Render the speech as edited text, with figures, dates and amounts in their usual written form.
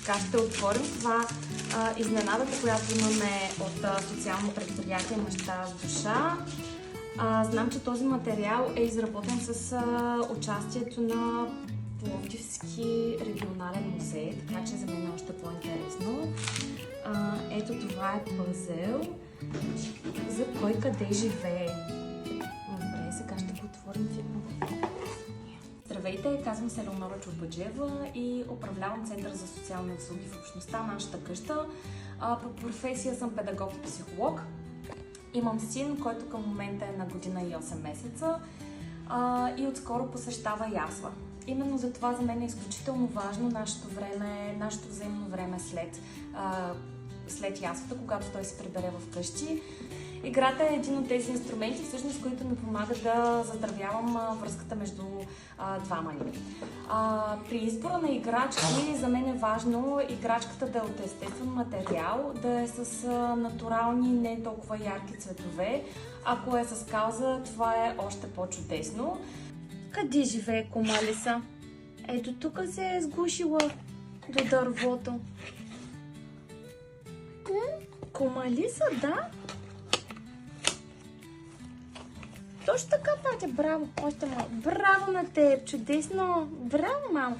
Така ще отворим това изненадата, която имаме от социално предприятие Мечта с душа. Знам, че този материал е изработен с участието на Пловдивски регионален музей, така че за мен е още по-интересно. Ето това е пъзел за кой къде живее. Добре, сега ще го отворим фигурно. Здравейте, казвам се Елеонора Чорбаджиева и управлявам Център за социални услуги в общността, нашата къща. По професия съм педагог и психолог. Имам син, който към момента е на година и 8 месеца и отскоро посещава ясла. Именно за това за мен е изключително важно нашето взаимно време след яслата, когато той се прибере вкъщи. Играта е един от тези инструменти, всъщност, които ми помагат да заздравявам връзката между двама ни. При избора на играчки за мен е важно играчката да е от естествен материал, да е с натурални, не толкова ярки цветове. Ако е с кауза, това е още по-чудесно. Къде живее кума Лиса? Ето тук се е сгушила до дървото. Кума Лиса, да? Точно така, татя, браво! Още малко. Браво на теб! Чудесно! Браво, мама!